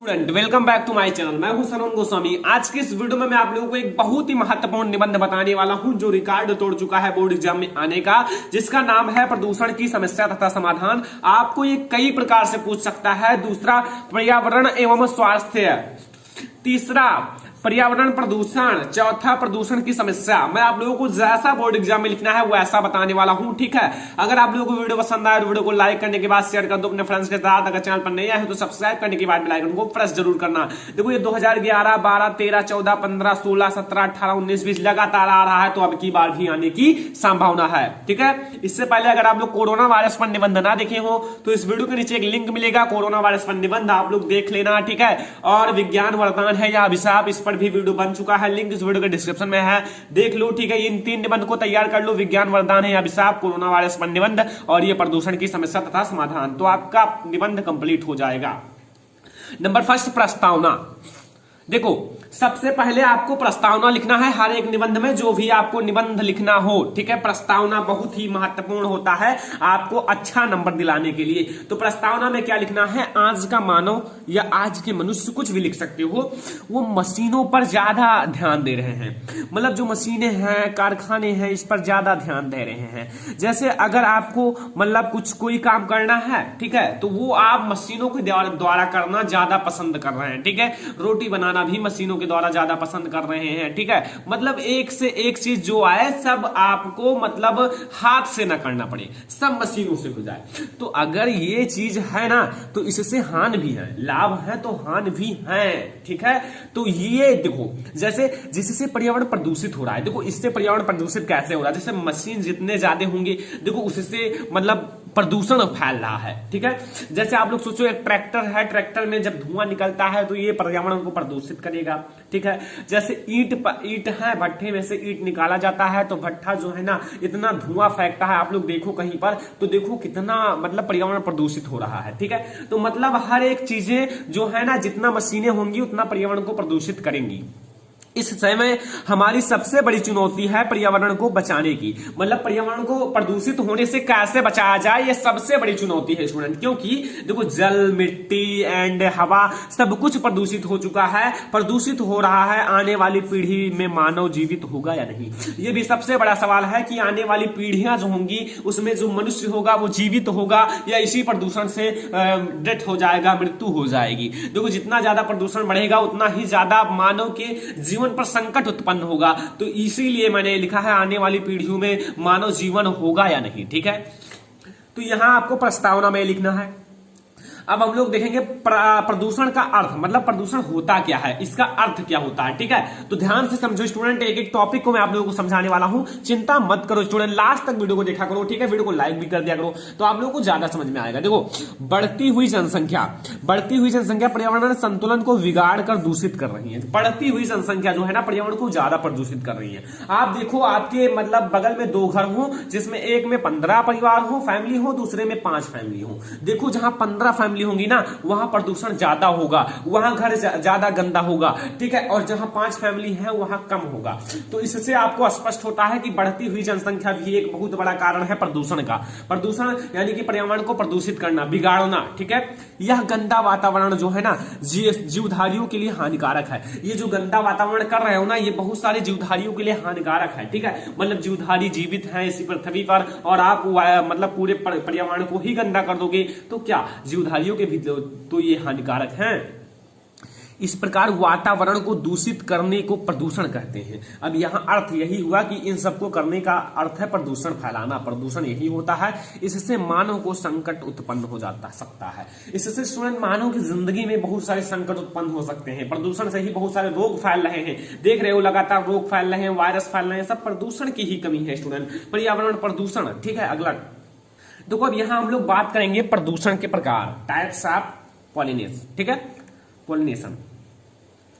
Student welcome back to my channel. मैं हूं सरोन गोस्वामी। आज के इस वीडियो में मैं आप लोगों को एक बहुत ही महत्वपूर्ण निबंध बताने वाला हूं जो रिकॉर्ड तोड़ चुका है बोर्ड एग्जाम में आने का, जिसका नाम है प्रदूषण की समस्या तथा समाधान। आपको ये कई प्रकार से पूछ सकता है। दूसरा, पर्यावरण एवं स्वास्थ्य। तीसरा, पर्यावरण प्रदूषण। चौथा, प्रदूषण की समस्या। मैं आप लोगों को जैसा बोर्ड एग्जाम में लिखना है वैसा बताने वाला हूं, ठीक है। अगर आप लोगों को वीडियो पसंद आए तो वीडियो को लाइक करने के बाद शेयर कर दो अपने फ्रेंड्स के साथ। अगर चैनल पर नहीं आए तो सब्सक्राइब करने के बाद बेल आइकन को प्रेस जरूर करना। देखो ये 2011, 12, 13, 14, 15, 16, 17, 18, 19, 20 लगातार आ रहा है, तो अब की बार भी आने की संभावना है, ठीक है। इससे पहले अगर आप लोग कोरोना वायरस पर निबंध ना देखे हो तो इस वीडियो के नीचे एक लिंक मिलेगा, कोरोना वायरस पर निबंध, आप लोग देख लेना, ठीक है। और विज्ञान वरदान है या अभिशाप, इस पर भी वीडियो बन चुका है, लिंक इस वीडियो के डिस्क्रिप्शन में है, देख लो, ठीक है। इन 3 निबंध को तैयार कर लो, विज्ञान वरदान है या अभिशाप, कोरोना वायरस पर निबंध और ये प्रदूषण की समस्या तथा समाधान, तो आपका निबंध कंप्लीट हो जाएगा। नंबर फर्स्ट, प्रस्तावना। देखो सबसे पहले आपको प्रस्तावना लिखना है हर एक निबंध में, जो भी आपको निबंध लिखना हो, ठीक है। प्रस्तावना बहुत ही महत्वपूर्ण होता है आपको अच्छा नंबर दिलाने के लिए। तो प्रस्तावना में क्या लिखना है? आज का मानव या आज के मनुष्य, कुछ भी लिख सकते हो, वो मशीनों पर ज्यादा ध्यान दे रहे हैं। मतलब जो मशीनें हैं, कारखाने हैं, इस पर ज्यादा ध्यान दे रहे हैं। जैसे अगर आपको मतलब कोई काम करना है, ठीक है, तो वो आप मशीनों के द्वारा करना ज्यादा पसंद कर रहे हैं, ठीक है। रोटी बनाना भी मशीनों के द्वारा ज्यादा पसंद कर रहे हैं, ठीक है। मतलब एक से एक चीज जो आए सब आपको मतलब हाथ से ना करना पड़े, सब मशीनों से हो जाए। तो अगर ये चीज है ना, तो इससे हानि भी है, लाभ है तो हानि भी है, ठीक है। तो ये देखो जैसे जिससे पर्यावरण प्रदूषित हो रहा है, देखो इससे पर्यावरण प्रदूषित कैसे हो रहा है? जैसे मशीन जितने ज्यादा होंगे, देखो उससे मतलब प्रदूषण फैल रहा है, ठीक है। जैसे आप लोग सोचो एक ट्रैक्टर है, ट्रैक्टर में जब धुआं निकलता है तो ये पर्यावरण को प्रदूषित करेगा, ठीक है। जैसे ईंट है, भट्ठे में से ईंट निकाला जाता है तो भट्ठा जो है ना इतना धुआं फेंकता है, आप लोग देखो कहीं पर तो देखो कितना मतलब पर्यावरण प्रदूषित हो रहा है, ठीक है। तो मतलब हर एक चीजें जो है ना, जितना मशीनें होंगी उतना पर्यावरण को प्रदूषित करेंगी। इस समय हमारी सबसे बड़ी चुनौती है पर्यावरण को बचाने की, मतलब पर्यावरण को प्रदूषित होने से कैसे बचाया जाए, ये सबसे बड़ी चुनौती है स्टूडेंट। क्योंकि देखो जल, मिट्टी एंड हवा सब कुछ प्रदूषित हो चुका है, प्रदूषित हो रहा है। आने वाली पीढ़ी में मानव जीवित होगा या नहीं, ये भी सबसे बड़ा सवाल है कि आने वाली पीढ़ियां जो होंगी उसमें जो मनुष्य होगा वो जीवित होगा या इसी प्रदूषण से डेथ हो जाएगा, मृत्यु हो जाएगी। देखो जितना ज्यादा प्रदूषण बढ़ेगा उतना ही ज्यादा मानव के जीवन पर संकट उत्पन्न होगा। तो इसीलिए मैंने लिखा है आने वाली पीढ़ियों में मानव जीवन होगा या नहीं, ठीक है। तो यहां आपको प्रस्तावना में लिखना है। अब हम लोग देखेंगे प्रदूषण का अर्थ, मतलब प्रदूषण होता क्या है, इसका अर्थ क्या होता है, ठीक है। तो ध्यान से समझो स्टूडेंट, एक एक टॉपिक को मैं आप लोगों को समझाने वाला हूं, चिंता मत करो स्टूडेंट, लास्ट तक वीडियो को देखा करो, ठीक है। वीडियो को लाइक भी कर दिया करो तो आप लोगों को ज्यादा समझ में आएगा। देखो बढ़ती हुई जनसंख्या पर्यावरण संतुलन को बिगाड़ कर दूषित कर रही है। बढ़ती हुई जनसंख्या जो है ना पर्यावरण को ज्यादा प्रदूषित कर रही है। आप देखो आपके मतलब बगल में 2 घर हो, जिसमें एक में 15 परिवार हो, फैमिली हो, दूसरे में 5 फैमिली हो। देखो जहां 15 फैमिली होंगी ना वहां प्रदूषण ज्यादा होगा, वहां घर ज्यादा गंदा होगा, ठीक है। और जहां 5 फैमिली है वहां कम होगा। तो इससे आपको स्पष्ट होता है कि बढ़ती हुई जनसंख्या भी एक बहुत बड़ा कारण है प्रदूषण का। प्रदूषण यानी कि पर्यावरण को प्रदूषित करना, बिगाड़ना, ठीक है। यह गंदा वातावरण जो है ना जीवधारियों के लिए हानिकारक है। ये जो गंदा वातावरण कर रहे हो ना, ये बहुत सारे जीवधारियों के लिए हानिकारक है, ठीक है। मतलब जीवधारी जीवित है इसी पृथ्वी पर और आप मतलब पूरे पर्यावरण को ही गंदा कर दोगे तो क्या जीवधारियों के भी तो ये हानिकारक हैं। इस प्रकार वातावरण को दूषित करने को प्रदूषण कहते हैं। अब यहाँ अर्थ यही हुआ कि इन सबको करने का अर्थ है प्रदूषण फैलाना, प्रदूषण यही होता है। इससे मानव को संकट उत्पन्न हो सकता है। इससे स्टूडेंट मानव की जिंदगी में बहुत सारे संकट उत्पन्न हो सकते हैं। प्रदूषण से ही बहुत सारे रोग फैल रहे हैं, देख रहे हो लगातार रोग फैल रहे हैं, वायरस फैल रहे हैं, सब प्रदूषण की ही कमी है स्टूडेंट, पर्यावरण प्रदूषण, ठीक है। अगला देखो अब यहां हम लोग बात करेंगे प्रदूषण के प्रकार, टाइप्स ऑफ पॉलिनेशन, ठीक है, पॉलिनेशन।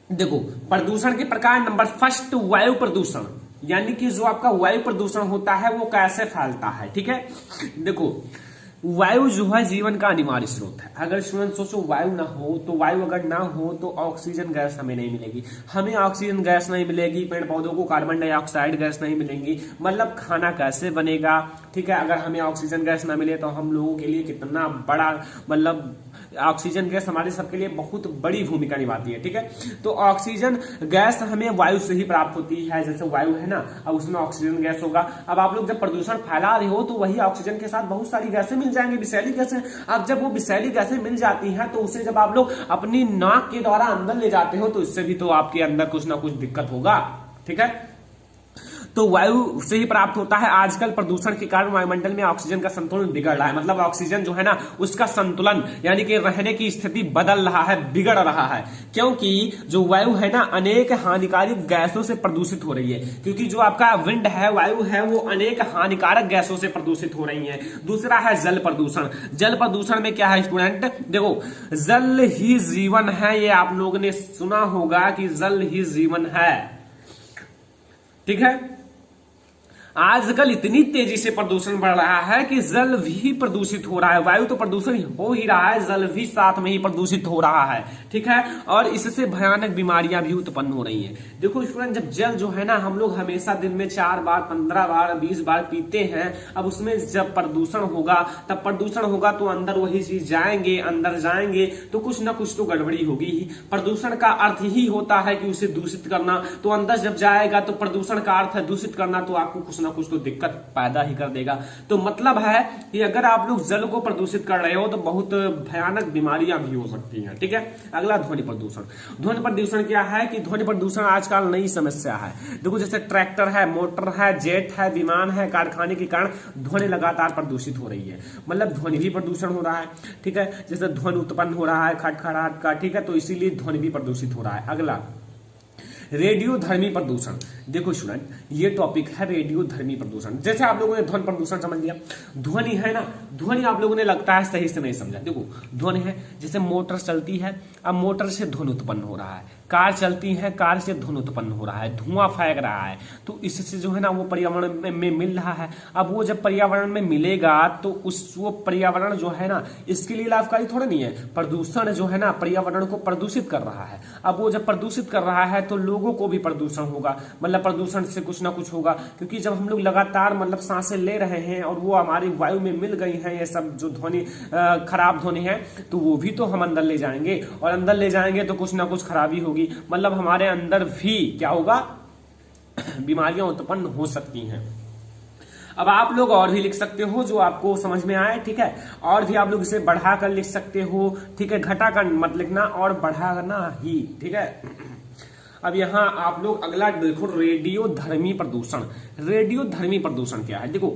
देखो प्रदूषण के प्रकार, नंबर फर्स्ट वायु प्रदूषण, यानी कि जो आपका वायु प्रदूषण होता है वो कैसे फैलता है, ठीक है। देखो वायु जो है जीवन का अनिवार्य स्रोत है। अगर स्टूडेंट सोचो वायु ना हो तो, वायु अगर ना हो तो ऑक्सीजन गैस हमें नहीं मिलेगी, हमें ऑक्सीजन गैस नहीं मिलेगी, पेड़ पौधों को कार्बन डाइऑक्साइड गैस नहीं मिलेंगी, मतलब खाना कैसे बनेगा, ठीक है। अगर हमें ऑक्सीजन गैस ना मिले तो हम लोगों के लिए कितना बड़ा मतलब ऑक्सीजन गैस हमारे सबके लिए बहुत बड़ी भूमिका निभाती है, ठीक है। तो ऑक्सीजन गैस हमें वायु से ही प्राप्त होती है, जैसे वायु है ना, अब उसमें ऑक्सीजन गैस होगा। अब आप लोग जब प्रदूषण फैला रहे हो तो वही ऑक्सीजन के साथ बहुत सारी गैसें मिल जाएंगी, विषैली गैसें। अब जब वो विषैली गैसें मिल जाती हैं तो उसे जब आप लोग अपनी नाक के द्वारा अंदर ले जाते हो तो इससे भी तो आपके अंदर कुछ ना कुछ दिक्कत होगा, ठीक है। तो वायु से ही प्राप्त होता है। आजकल प्रदूषण के कारण वायुमंडल में ऑक्सीजन का संतुलन बिगड़ रहा है, मतलब ऑक्सीजन जो है ना उसका संतुलन यानी कि रहने की स्थिति बदल रहा है, बिगड़ रहा है, क्योंकि जो वायु है ना अनेक हानिकारक गैसों से प्रदूषित हो रही है। क्योंकि जो आपका विंड है, वायु है, वो अनेक हानिकारक गैसों से प्रदूषित हो रही है। दूसरा है जल प्रदूषण। जल प्रदूषण में क्या है स्टूडेंट, देखो जल ही जीवन है, ये आप लोगों ने सुना होगा कि जल ही जीवन है, ठीक है। आजकल इतनी तेजी से प्रदूषण बढ़ रहा है कि जल भी प्रदूषित हो रहा है, वायु तो प्रदूषण हो ही रहा है, जल भी साथ में ही प्रदूषित हो रहा है, ठीक है। और इससे भयानक बीमारियां भी उत्पन्न हो रही हैं। देखो स्टूडेंट, जब जल जो है ना हम लोग हमेशा दिन में 4 बार 15 बार 20 बार पीते हैं, अब उसमें जब प्रदूषण होगा तब प्रदूषण होगा तो अंदर वही चीज जाएंगे, अंदर जाएंगे तो कुछ ना कुछ तो गड़बड़ी होगी ही। प्रदूषण का अर्थ ही होता है कि उसे दूषित करना, तो अंदर जब जाएगा तो प्रदूषण का अर्थ है दूषित करना, तो आपको कुछ ना कुछ तो दिक्कत पैदा ही कर देगा। तो मतलब है कि अगर आप लोग जल को प्रदूषित कर रहे हो तो बहुत भयानक बीमारियां भी हो सकती हैं, ठीक है। अगला ध्वनि प्रदूषण। ध्वनि प्रदूषण क्या है कि ध्वनि प्रदूषण आजकल नई समस्या है। देखो जैसे ट्रैक्टर है, मोटर है, जेट है, विमान है, कारखाने के कारण ध्वनि लगातार प्रदूषित हो रही है, मतलब ध्वनि भी प्रदूषण हो रहा है, ठीक है। जैसे ध्वनि उत्पन्न हो रहा है खटखड़ाहट का, ठीक है, तो इसीलिए ध्वनि भी प्रदूषित हो रहा है। अगला रेडियोधर्मी प्रदूषण। देखो स्टूडेंट, ये टॉपिक है रेडियोधर्मी प्रदूषण। जैसे आप लोगों ने ध्वनि प्रदूषण समझ लिया, ध्वनि है ना, ध्वनि आप लोगों ने लगता है सही से नहीं समझा। देखो ध्वनि है, जैसे मोटर चलती है, अब मोटर से ध्वनि उत्पन्न हो रहा है, कार चलती है, कार से ध्वनि उत्पन्न हो रहा है, धुआं फेंक रहा है, तो इससे जो है ना वो पर्यावरण में मिल रहा है। अब वो जब पर्यावरण में मिलेगा तो वो पर्यावरण जो है ना इसके लिए लाभकारी थोड़ा नहीं है। प्रदूषण जो है ना पर्यावरण को प्रदूषित कर रहा है। अब वो जब प्रदूषित कर रहा है तो लोगों को भी प्रदूषण होगा, मतलब प्रदूषण से कुछ ना कुछ होगा। क्योंकि जब हम लोग लगातार मतलब सांसें ले रहे हैं और वो हमारी वायु में मिल गई हैं, ये सब जो ध्वनि खराब ध्वनि है, तो वो भी तो हम अंदर ले जाएंगे, और अंदर ले जाएंगे तो कुछ ना कुछ खराबी होगी, मतलब हमारे अंदर भी क्या होगा, बीमारियां उत्पन्न हो सकती हैं। अब आप लोग और भी लिख सकते हो जो आपको समझ में आए, ठीक है। और भी आप लोग इसे बढ़ाकर लिख सकते हो, ठीक है, घटाकर मत लिखना और बढ़ाना ही, ठीक है। अब यहाँ आप लोग अगला देखो, रेडियोधर्मी प्रदूषण। रेडियोधर्मी प्रदूषण क्या है, देखो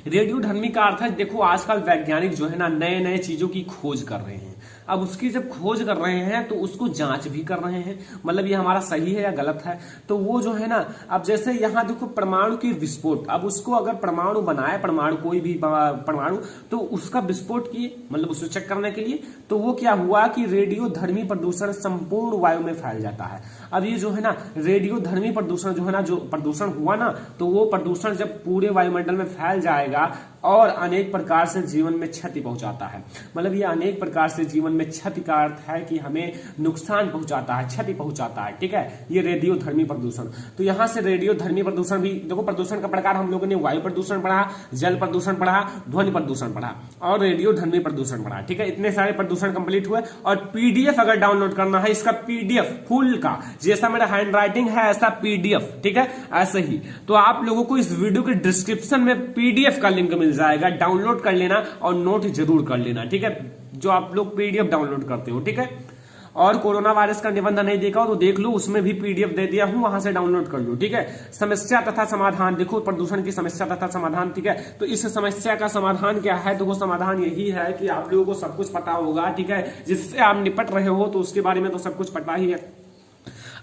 रेडियोधर्मी का अर्थ है, देखो आजकल वैज्ञानिक जो है ना नए नए चीजों की खोज कर रहे हैं। अब उसकी जब खोज कर रहे हैं तो उसको जांच भी कर रहे हैं, मतलब ये हमारा सही है या गलत है। तो वो जो है ना, अब जैसे यहाँ देखो परमाणु की विस्फोट, अब उसको अगर परमाणु बनाए, परमाणु कोई भी परमाणु, तो उसका विस्फोट किए, मतलब उसको चेक करने के लिए, तो वो क्या हुआ कि रेडियोधर्मी प्रदूषण संपूर्ण वायु में फैल जाता है। अब ये जो है ना रेडियोधर्मी प्रदूषण जो है ना, जो प्रदूषण हुआ ना, तो वो प्रदूषण जब पूरे वायुमंडल में फैल जाएगा और अनेक प्रकार से जीवन में क्षति पहुंचाता है। मतलब ये अनेक प्रकार से जीवन में क्षति का अर्थ है कि हमें नुकसान पहुंचाता है, क्षति पहुंचाता है, ठीक है, ये रेडियोधर्मी प्रदूषण। तो यहां से रेडियोधर्मी प्रदूषण भी देखो, प्रदूषण का प्रकार हम लोगों ने वायु प्रदूषण पढ़ा, जल प्रदूषण पढ़ा, ध्वनि प्रदूषण पढ़ा और रेडियोधर्मी प्रदूषण पढ़ा, ठीक है। इतने सारे प्रदूषण कंप्लीट हुए। और पीडीएफ अगर डाउनलोड करना है इसका, पीडीएफ फुल का, जैसा मेरा हैंड राइटिंग है ऐसा पीडीएफ, ठीक है, ऐसे ही, तो आप लोगों को इस वीडियो के डिस्क्रिप्शन में पीडीएफ का लिंक मिल जाएगा, डाउनलोड कर लेना और नोट जरूर कर लेना, ठीक है, जो आप लोग पीडीएफ डाउनलोड करते हो, ठीक है। और कोरोना वायरस का निबंध नहीं देखा हो तो देख लो, उसमें भी पीडीएफ दे दिया हूं, वहां से डाउनलोड कर लो, ठीक है। समस्या तथा समाधान, देखो प्रदूषण की समस्या तथा समाधान, ठीक है। तो इस समस्या का समाधान क्या है, तो वो समाधान यही है कि आप लोगों को सब कुछ पता होगा, ठीक है, जिससे आप निपट रहे हो तो उसके बारे में तो सब कुछ पता ही है।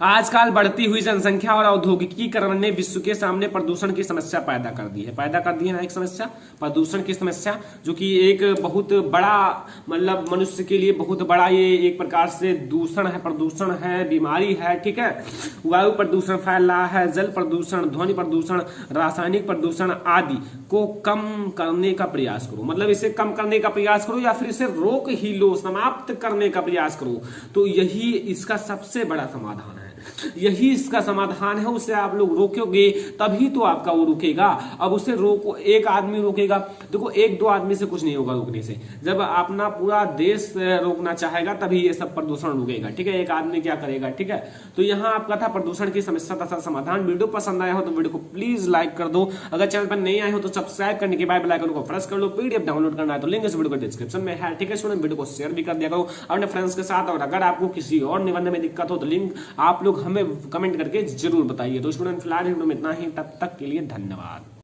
आजकल बढ़ती हुई जनसंख्या और औद्योगिकीकरण ने विश्व के सामने प्रदूषण की समस्या पैदा कर दी है ना, एक समस्या प्रदूषण की समस्या, जो कि एक बहुत बड़ा, मतलब मनुष्य के लिए बहुत बड़ा ये एक प्रकार से दूषण है, प्रदूषण है, बीमारी है, ठीक है। वायु प्रदूषण फैल रहा है, जल प्रदूषण, ध्वनि प्रदूषण, रासायनिक प्रदूषण आदि को कम करने का प्रयास करो, मतलब इसे कम करने का प्रयास करो या फिर इसे रोक ही लो, समाप्त करने का प्रयास करो, तो यही इसका सबसे बड़ा समाधान है। यही इसका समाधान है। उसे आप लोग रोकोगे तभी तो आपका वो रुकेगा। अब उसे रोको, एक आदमी रोकेगा, देखो एक दो आदमी से कुछ नहीं होगा रोकने से। जब अपना पूरा देश रोकना चाहेगा तभी ये सब प्रदूषण रुकेगा, ठीक है। एक आदमी क्या करेगा, ठीक है। तो यहाँ आपका था प्रदूषण की समस्या तथा समाधान। वीडियो पसंद आया हो तो वीडियो को प्लीज लाइक कर दो। अगर चैनल पर नहीं आए हो तो सब्सक्राइब करने के बाद बेल आइकन को प्रेस कर लो। पीडीएफ डाउनलोड करना है तो लिंक इस वीडियो को डिस्क्रिप्शन में है, ठीक है। स्टूडेंट वीडियो को शेयर भी कर दिया करो अपने फ्रेंड्स के साथ। और अगर आपको किसी और निबंध में दिक्कत हो तो लिंक आप लोग हमें कमेंट करके जरूर बताइए। तो स्टूडेंट फिलहाल वीडियो में इतना ही, तब तक के लिए धन्यवाद।